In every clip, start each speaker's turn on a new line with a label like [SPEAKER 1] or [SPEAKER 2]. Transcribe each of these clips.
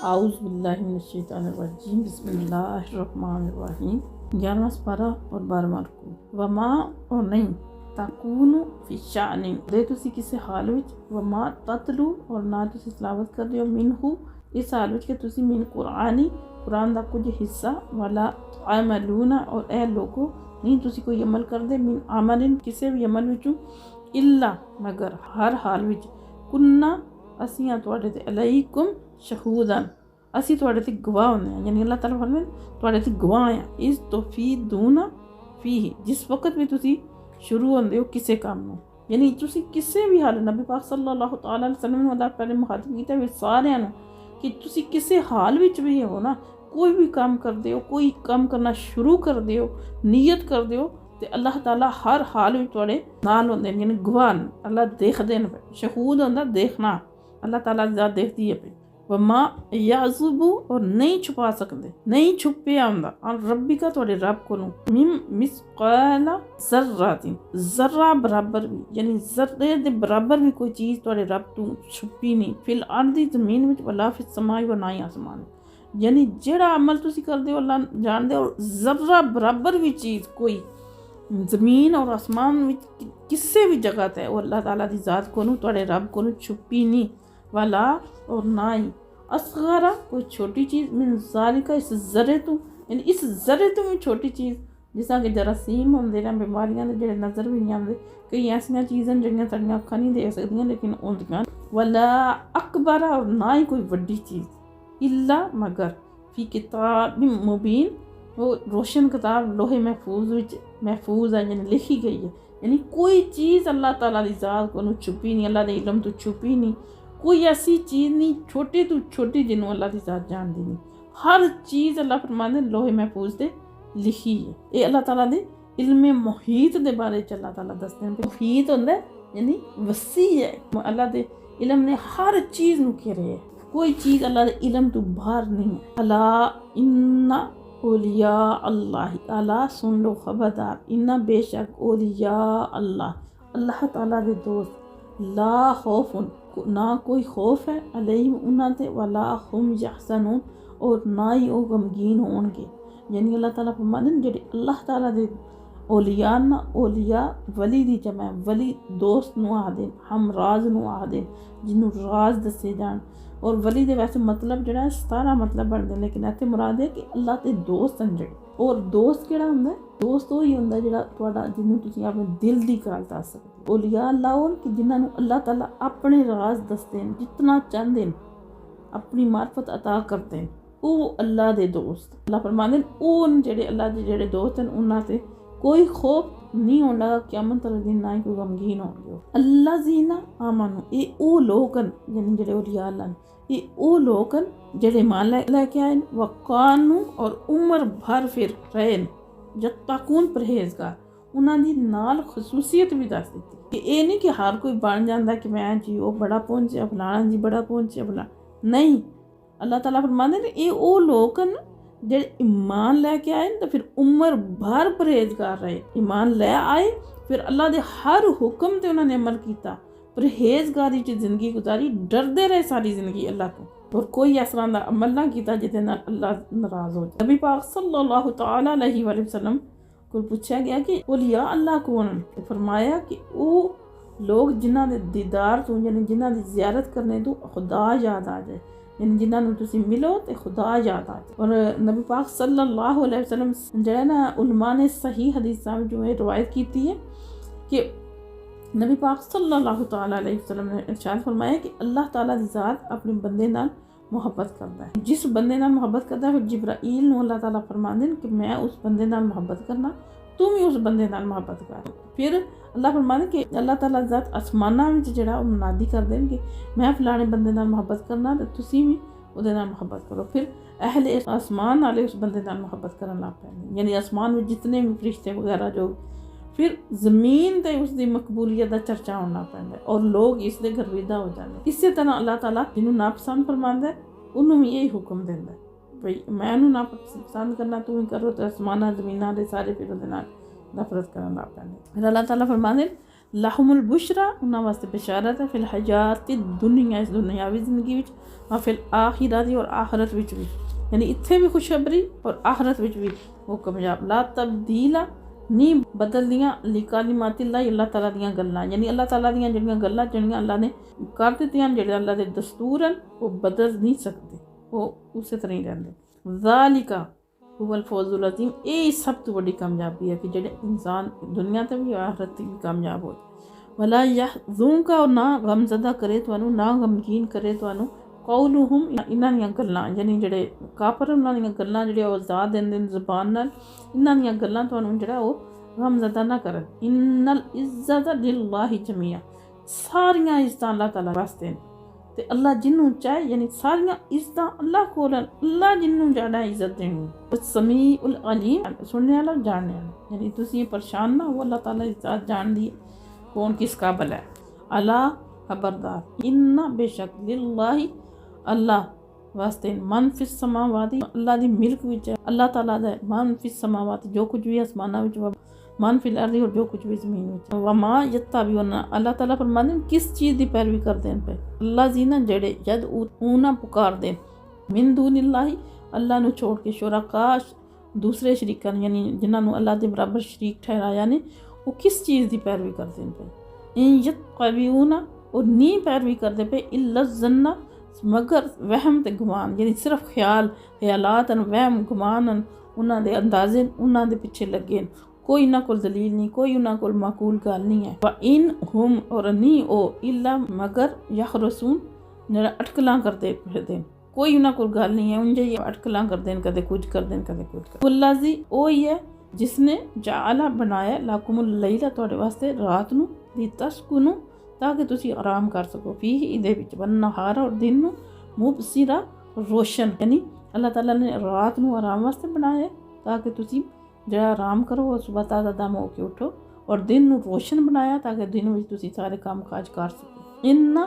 [SPEAKER 1] आउज़ बिल्लाहि मिनश्शैतानिर्रजीम बिस्मिल्लाहिर्रहमानिर्रहीम। 11वां पारा और 12वां रुकू। वमा और नहीं ताकूनु फी शानी दे तुसी किसी हाल विच वमा ततलू और ना तुसी तिलावत कर रहे हो मिनहू इस हाल विच कि तुसी मिन कुरानी कुरान दा कुछ हिस्सा वाला अमलूना और ए लोगो नहीं तुसी कोई अमल कर दे मिन अमलिन किसी भी अमल विचों इल्ला मगर हर हाल विच कुन्ना असियां तुहाडे ते अलैकुम शहूदन असी तुहाडे ते गवाह होंदे हैं। यानी अल्लाह ताला फरमांदे तुहाडे ते गवाह हैं इस तोफीदूना फी जिस वक्त भी तुसी शुरू होंदे हो किसी काम में यानी तुसी किसी भी हाल नबी पाक सल्लल्लाहु तआला अलैहि वसल्लम ने अल्लाह पहले मुखातब कीता है सारियां नूं कि तुसी किसी हाल विच भी हो ना कोई भी काम करदे हो कोई काम करना शुरू करदे हो नीयत करदे हो ते अल्लाह ताला हर हाल विच तुहाडे नाल होंदे ने यानी गवाह अल्लाह देखदे ने शहूद होंदा देखना अल्लाह ताला ज़ात देखदी है पे वमा याजुबू और नहीं छुपा सकते नहीं छुपे आंदा और रब्बी का तुहाडे रब कोलों मिम मिसकाला ज़र्रातिन ज़र्रा बराबर भी यानी ज़र्रे दे बराबर भी कोई चीज़ तुहाडे रब तू छुपी नहीं फिल अर्दी ज़मीन विच वला फिस समाई व ना ही आसमान यानी जेड़ा अमल तुसी करदे हो अल्लाह जानदे और ज़र्रा बराबर भी चीज़ कोई ज़मीन और आसमान विच किसी भी जगह ते वो अल्लाह ताला दी ज़ात कोलों तुहाडे रब कोलों छुपी नहीं वाला और ना ही असगरा कोई छोटी चीज़ मिन ज़ालिका इस ज़रे तो यानी इस ज़रे तो भी छोटी चीज़ जिस कि जरासीम होंदे ने बीमारियां दे जेह्ड़े नज़र भी नहीं आंदे कई ऐसियां चीज़ां जेह्ड़ियां साडियां अक्खां नहीं देख सकदियां लेकिन होंदियां वला अकबरा और ना ही कोई वड्डी चीज़ इल्ला मगर फी किताब मुबीन वो रोशन किताब लोहे महफूज विच महफूज है यानी लिखी गई है यानी कोई चीज़ अल्लाह ताला दी ज़ात कोलों छुपी नहीं अल्लाह दे इल्म तो छुपी नहीं कोई ऐसी चीज़ नहीं छोटी तो छोटी जिन्हों अल्लाह की ज़ात जानती नहीं हर चीज़ अल्लाह फरमांदे लोहे महफूज दे लिखी है ये अल्लाह ताला दे इल्मे मुहीत दे बारे च अल्लाह ताला दसदे हैं मुहीत होंदा यानी वसी है अल्लाह दे इल्म ने हर चीज़ नूं घेरे है कोई चीज़ अल्लाह दे इल्म तो बाहर नहीं है अला इन्ना ओलिया अल्लाह अला सुन लो खबरदार इन्ना बेशक ओलिया अल्लाह अल्लाह ताला दे दोस्त ला खौफुन ना कोई खौफ है अलैहिम उन्हां ते वला हुम यहज़नून और ना ही वो गमगीन होंगे यानी अल्लाह ताला फरमांदे जेह्ड़े अल्लाह ताला दे ओलिया ना ओलिया वली दी जमा वली दोस्त नूं आखदे हम राज नूं आखदे जिन्नू राज दसे जान और वली दे वैसे मतलब जेह्ड़ा सारा मतलब बनदे लेकिन इत्थे मुराद है कि अल्लाह दे दोस्त न जेह्ड़े और दोस्त केड़ा हुंदा दोस्त वही हुंदा जेह्ड़ा तुहाडा जिन्नू तुसीं अपने दिल दी गल दस सकदे ओलिया अल्लाह होन कि जिन्हां नूं अल्लाह ताला अपने राज दसदे न जितना चाहते हैं अपनी मार्फत अता करते हैं वो अल्लाह दे दोस्त अल्लाह फरमांदे ओन जेह्ड़े अल्लाह दे जेह्ड़े दोस्त न उन्हां ते कोई खौफ नहीं होने लगा क़यामत वाले दिन ना ही कोई गमगीन होंगे अल्लाह जीना आमनु ये ओ लोग यानी जेह्ड़े ओलिया अल्लाह ये ओ लोग जेह्ड़े मान लैके आए वकानू और उम्र भर फिर रहे जब तकून परहेजगार उन्हां दी नाल खसूसियत भी दस दी कि ये नहीं कि हर कोई बन जाता कि मैं जी वो बड़ा पहुंचे फलाना जी बड़ा पहुंचे फलाना नहीं अल्लाह ताला फरमांदे ने ये वो लोग न जेह्ड़े ईमान लैके आए तो फिर उम्र भर परहेजगार रहे ईमान लै आए फिर अल्लाह दे हर हुक्म ते उन्होंने अमल किया परहेजगारी च जिंदगी गुजारी डरदे रहे सारी जिंदगी अल्लाह तो और कोई इस तरह का अमल ना किया जिहदे नाल अल्लाह नाराज हो जाए नबी पाक सल्लल्लाहु तआला अलैहि वसल्लम को पूछा गया कि ओलिया अल्लाह कौन तो फरमाया कि वो लोग जिन्हां दे दीदार तो यानी जिन्हां दी ज़ियारत करने तो खुदा याद आ जाए यानी जिन्हां नूं तुसीं मिलो तो खुदा याद आ जाए और नबी पाक सल्लल्लाहु अलैहि वसल्लम जेह्ड़ा ना उलमा ने सही हदीसां जो है रिवायत की है कि नबी पाक सल्लल्लाहु तआला अलैहि वसल्लम ने इरशाद फरमाया कि अल्लाह ताला दी ज़ात अपने बंदे नाल मोहब्बत करता है जिस बंदे नाल मोहब्बत करता है फिर जिब्राईल नूं अल्लाह ताला फरमांदे कि मैं उस बंदे नाल मोहब्बत करना तू भी उस बंदे नाल मोहब्बत कर फिर अल्लाह फरमांदे कि अल्लाह ताला ज़ात आसमानां विच जेह्ड़ा ओह मुनादी करदे न कि मैं फलाने बंदे नाल मोहब्बत करना ते तुसीं भी ओहदे नाल मोहब्बत करो फिर अहले आसमान आले उस बंदे नाल मोहब्बत करन लग पैंदे यानी आसमान विच जितने भी फरिश्ते वगैरह जो फिर ज़मीन ते उसकी मकबूलियत का चर्चा होना पैंदा और लोग इसके गर्विदा हो जाते इस तरह अल्लाह ताला जिन्हों नापसंद फरमांदा उन्होंने भी यही हुक्म देंदा भाई मैं नापसंद करना तू ही करो तो आसमाना ज़मीना दे सारे फिर उहदे नाल नफरत करन लग पैंदे फिर अल्लाह ताला फरमांदे लाहुमुल बुशरा उन्हां वास्ते बशारत है फिल हयात दुनिया इस दुनियावी जिंदगी विच व फिल आखिरत और आखिरत विच भी यानी इत्थे भी खुशखबरी और आखिरत विच भी वो कामयाब। ला तब्दीला नी बदलदियां लिकालिमातिल्लाह अल्लाह ताला दियां गल्लां यानी अल्लाह ताला दियां जिहड़ियां गल्लां जिहड़ियां अल्लाह ने कर दित्तियां जेह्ड़े अल्लाह दे दस्तूर न वो बदल नहीं सकते, वो उस तरह ही रहिंदे। ज़ालिका हुवल फौजुल अज़ीम ये सब तो बड़ी कामयाबी है कि जेह्ड़े इंसान दुनिया ते भी आखिरत ते भी कामयाब हो। वला यहज़ुनका और ना गमज़दा करे तुहानू ना गमगीन करे तुहानू कौलुहुम इन्हां दियां गल्लां यानी जेह्ड़े काफर उन्हां दियां गल्लां जेह्ड़े आज़ाद दिंदे न ज़बान नाल इन्हां दियां गल्लां तुहानू जेह्ड़ा ओह् गमज़दा ना करन। इन्नल इज़्ज़त लिल्लाहि जमीआ सारियां इज़्ज़तां अल्लाह ताला वास्ते न ते अल्लाह जिन्नू चाहे यानी सारियां इज़्ज़तां अल्लाह कोल अल्लाह जिन्नू चाहे इज़्ज़त देनी। समीउल अलीम सुनने वाला जानने वाला यानी तुसी परेशान ना हो अल्लाह ताला इज़्ज़त जान दी कौन किस काबिल है। अला खबरदार इन्ना बेशक लिल्लाहि अल्लाह वास्ते मन फिस समावाती अल्लाह दी मिल्क विच है अल्लाह ताला दा मन फिस समावाती जो कुछ भी आसमाना विच मन फिल अर्दी और जो कुछ भी ज़मीन विच वमा यत्ताबिउना अल्लाह ताला फरमांदे किस चीज़ दी पैरवी करदे न पे अल्लाह जीना जेड़े जद ऊना पुकारदे मिन दूनिल्लाहि अल्लाह नू छोड़ के शुरका दूसरे शरीकां यानी जिन्हां नू अल्लाह दे बराबर शरीक ठहराया ने वो किस चीज़ दी पैरवी करदे न पे इन यत्ताबिउना और नी पैरवी करदे पे इल्ला ज़न्ना मगर वहम ते गुमान यानी सिर्फ ख्यालात न वहम गुमान उन्हां दे अंदाजे उन्हां दे पिछे लगे न कोई ना कोई दलील नहीं कोई उन्हां कोल माकूल गल नहीं है। व इन हुम और नी ओ इल्ला मगर यखरसून जेड़ा अटकलां करदे फिरदे कोई उन्हां कोल गल नहीं है उंजे अटकलां करदे न कदे कुछ करदे न कदे कुछ करदे। वल्लाजी ओ ही है जिसने जाला बनाया लाकुमुल लैला तुहाडे वास्ते रात नू दी तस्कुनु ताकि तुसी आराम कर सको फी इहदे विच वन नहार और दिन नू मुबसिरा रोशन यानी अल्लाह ताला ने रात नू आराम वास्ते बनाया ताकि तुसी जरा आराम करो और सुबह ताज़ा दम होके उठो और दिन नू रोशन बनाया ताकि दिन में तुसी सारे काम काज कर सको। इन्ना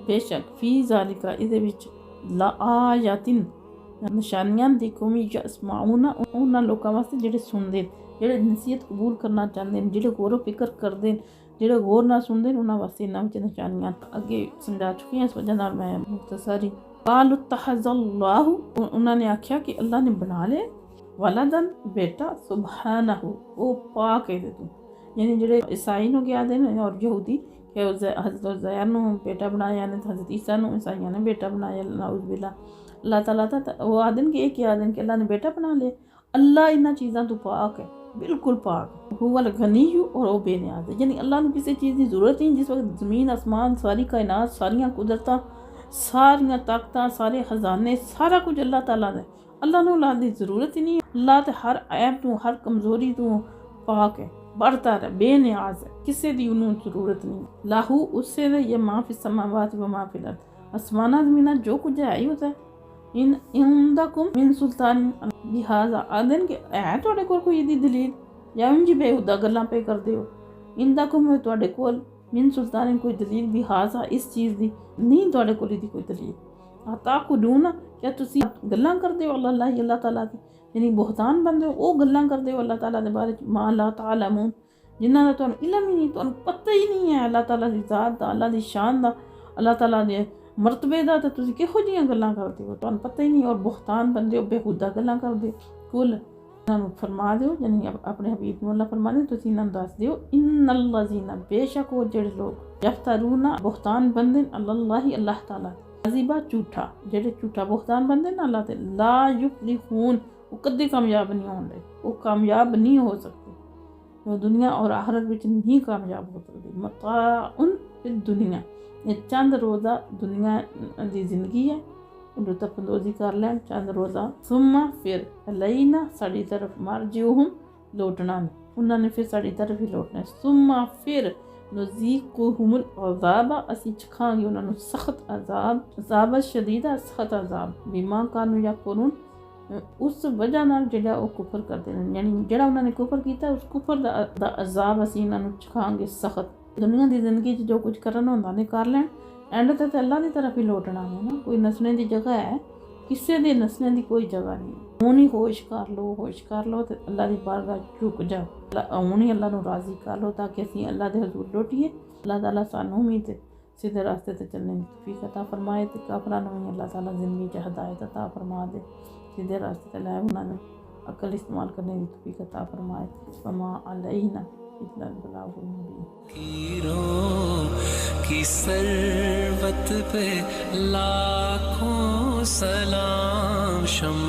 [SPEAKER 1] बेशक फी ज़ालिका इहदे विच ला आयातिन निशानियां दी कौमी यसमाउना उन्हां लोकां वास्ते जेह्ड़े सुनदे जेह्ड़े नसीहत कबूल करना चाहते हैं जेह्ड़े गौर फिक्र करदे जेह्ड़े गौर ना सुनदे उन्हां वास्ते इन्हां विच निशानियां अगे समझा चुकी हैं। इस वजह नाल मैं मुख्तसरी कालु तहज़ल्लाहु उन्हां ने आख्या कि अल्लाह ने बना ले वलदन बेटा सुबहानहु वो पाक है तू यानी जेड़े ईसाई नु क्या दे और यहूदी के हज़रत उज़ैर नु बेटा बनाया ने हज़रत ईसा नु ईसाइयां ने बेटा बनाया नाउज़ बिल्ला अल्लाह ताला वो आदन के एक आदन के अल्लाह ने बेटा बना ले अल्लाह इन्हां चीज़ां तो पाक है बिल्कुल पाक हुवल गनीयु और वो बेनियाज़ है यानी अल्लाह नू किसी चीज़ की ज़रूरत नहीं। जिस वक्त ज़मीन आसमान सारी कायनात सारियां कुदरतां सारियां ताकतां सारे खजाने सारा कुछ अल्लाह ताला दा अल्लाह नू अल्लाह दी ज़रूरत ही नहीं। अल्लाह ते हर ऐब तू हर कमज़ोरी तू पाक है बरतर है बेनियाज है किसी दी उन्होंने ज़रूरत नहीं। लाहू उससे ये माँ फिस समावात व माँ फिल अर्द आसमाना ज़मीना जो कुछ है ही होता है। इन इंदकुम मिन सुल्तान लिहाजा आदन के है तुहाडे कोल कोई दी दलील या उंजी बेहुदा गल्लां पे करदे हो इंदकुम तुहाडे कोल मिन सुल्तान कोई दलील लिहाजा इस चीज़ दी नहीं तुहाडे कोल दी कोई दलील ताकुलूना क्या तुसी गल्लां करदे हो अल्लाह ताला दी यानी बुहतान बनदे हो वो गल्लां करदे हो अल्लाह ताला दे बारे च मा ला तालमून जिन्हां दा तुहानू इल्म ही नहीं तुहानू पता ही नहीं है अल्लाह ताला दी ज़ात दा अल्लाह दी शान दा अल्लाह ताला दे मरतबे दा ते तुसी किहो जिहियां गल्लां करदे हो तुहानू पता ही नहीं और बुहतान बनदे हो बेहुदा गल्लां करदे कुल इन्हां फरमा दिओ यानी अपने हबीब नू अल्लाह फरमा दे तुसी इन्हां दस दिओ इन्नल्लज़ीना बेशक वो जेड़े लोग यफ्तरूना बुहतान बनदे अल्लाह अल्लाह ताला अजीबा झूठा जेड़े झूठा बुहतान बनदे ना अल्लाह ते ला युफ्लिहून वो कदे कामयाब नहीं होंदे वो कामयाब नहीं हो सकते वो दुनिया और आखिरत विच नहीं कामयाब हो सकते। मताउन फिद दुनिया ये चंद रोज़ा दुनिया दी जिंदगी है लुत्फ़अंदोज़ी कर लैन चंद रोज़ा सुम्मा फिर लईना साड़ी तरफ मरजिउहुम लौटना उन्होंने फिर साड़ी तरफ ही लौटना सुम्मा फिर नुज़ीक़ुहुमुल अज़ाब असी चखांगे उन्होंने सख्त अज़ाब शदीदा सख्त अज़ाब बिमा कानू यकफुरून उस वजह नाल जेड़ा वो कुफर करते हैं यानी जेड़ा उन्होंने कुफर किया उस कुफर दा अज़ाब असी इन्होंने चखांगे सख्त। दुनिया की जिंदगी जो कुछ करना होंदा ने कर लैन एंड ते अल्लाह की तरफ ही लौटना है ना कोई नसने की जगह है किसी दे नसने की कोई जगह नहीं। हुण ही होश कर लो तो अल्लाह की बारगाह झुक जाओ, हुण ही अल्लाह नूं राज़ी कर लो ताकि असीं अल्लाह दे हज़ूर लौटीए। अल्लाह ताला सानूं भी ते सीधे रास्ते ते चलने की तौफीक अता फरमाए ते काफरां नूं भी अल्लाह ताला ज़िंदगी च हिदायत अता फरमा दे, सीधे रास्ते ते लै उन्हां नूं अकल इस्तेमाल करने की तौफीक अता फरमाए। वमा अलैना इल्लल बलागुल मुबीन।
[SPEAKER 2] की सरवत पे लाखों सलाम शम